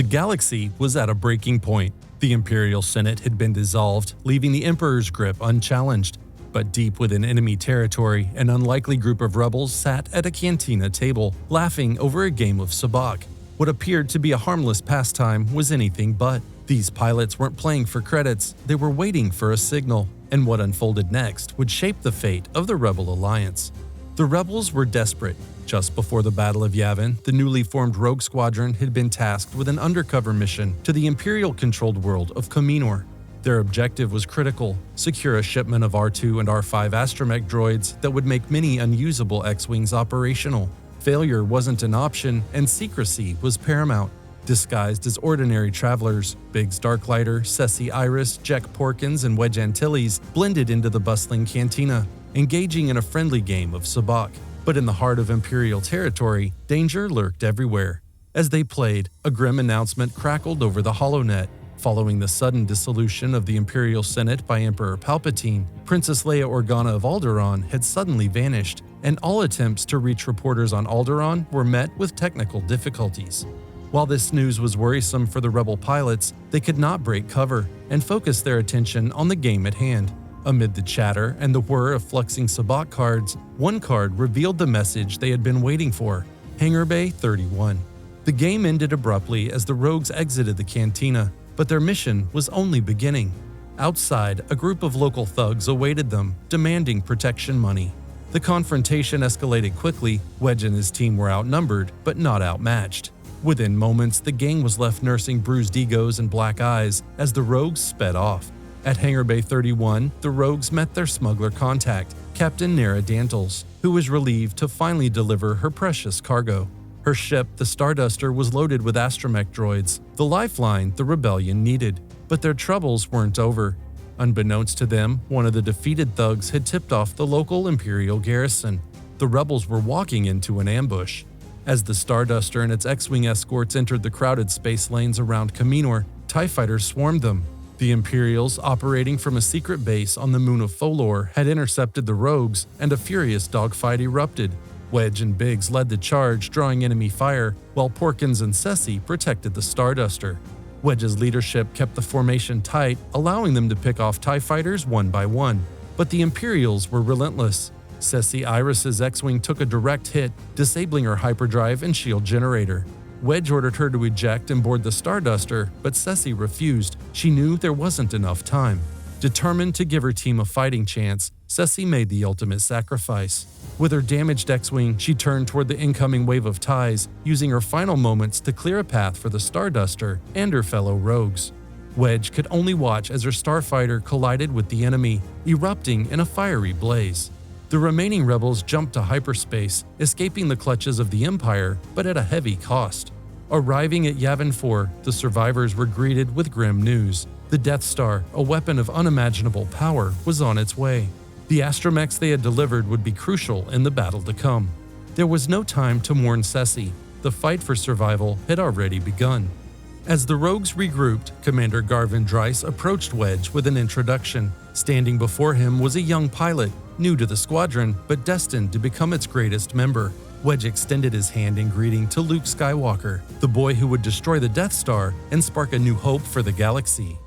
The galaxy was at a breaking point. The Imperial Senate had been dissolved, leaving the Emperor's grip unchallenged. But deep within enemy territory, an unlikely group of rebels sat at a cantina table, laughing over a game of sabacc. What appeared to be a harmless pastime was anything but. These pilots weren't playing for credits, they were waiting for a signal, and what unfolded next would shape the fate of the Rebel Alliance. The rebels were desperate. Just before the Battle of Yavin, the newly formed Rogue Squadron had been tasked with an undercover mission to the Imperial-controlled world of Kaminoor. Their objective was critical: secure a shipment of R2 and R5 astromech droids that would make many unusable X-Wings operational. Failure wasn't an option, and secrecy was paramount. Disguised as ordinary travelers, Biggs Darklighter, Ceci Iris, Jack Porkins, and Wedge Antilles blended into the bustling cantina, engaging in a friendly game of sabacc. But in the heart of Imperial territory, danger lurked everywhere. As they played, a grim announcement crackled over the holonet. Following the sudden dissolution of the Imperial Senate by Emperor Palpatine, Princess Leia Organa of Alderaan had suddenly vanished, and all attempts to reach reporters on Alderaan were met with technical difficulties. While this news was worrisome for the rebel pilots, they could not break cover and focus their attention on the game at hand. Amid the chatter and the whir of fluxing sabacc cards, one card revealed the message they had been waiting for: Hangar Bay 31. The game ended abruptly as the rogues exited the cantina, but their mission was only beginning. Outside, a group of local thugs awaited them, demanding protection money. The confrontation escalated quickly. Wedge and his team were outnumbered, but not outmatched. Within moments, the gang was left nursing bruised egos and black eyes as the rogues sped off. At Hangar Bay 31, the rogues met their smuggler contact, Captain Nera Dantles, who was relieved to finally deliver her precious cargo. Her ship, the Starduster, was loaded with astromech droids, the lifeline the rebellion needed. But their troubles weren't over. Unbeknownst to them, one of the defeated thugs had tipped off the local Imperial garrison. The rebels were walking into an ambush. As the Starduster and its X-Wing escorts entered the crowded space lanes around Kaminoor, TIE fighters swarmed them. The Imperials, operating from a secret base on the moon of Folor, had intercepted the rogues, and a furious dogfight erupted. Wedge and Biggs led the charge, drawing enemy fire, while Porkins and Ceci protected the Starduster. Wedge's leadership kept the formation tight, allowing them to pick off TIE fighters one by one. But the Imperials were relentless. Ceci Iris's X-Wing took a direct hit, disabling her hyperdrive and shield generator. Wedge ordered her to eject and board the Starduster, but Ceci refused. She knew there wasn't enough time. Determined to give her team a fighting chance, Ceci made the ultimate sacrifice. With her damaged X-Wing, she turned toward the incoming wave of TIEs, using her final moments to clear a path for the Starduster and her fellow rogues. Wedge could only watch as her starfighter collided with the enemy, erupting in a fiery blaze. The remaining rebels jumped to hyperspace, escaping the clutches of the Empire, but at a heavy cost. Arriving at Yavin 4, the survivors were greeted with grim news. The Death Star, a weapon of unimaginable power, was on its way. The astromechs they had delivered would be crucial in the battle to come. There was no time to mourn Ceci. The fight for survival had already begun. As the rogues regrouped, Commander Garvin Dryce approached Wedge with an introduction. Standing before him was a young pilot, new to the squadron but destined to become its greatest member. Wedge extended his hand in greeting to Luke Skywalker, the boy who would destroy the Death Star and spark a new hope for the galaxy.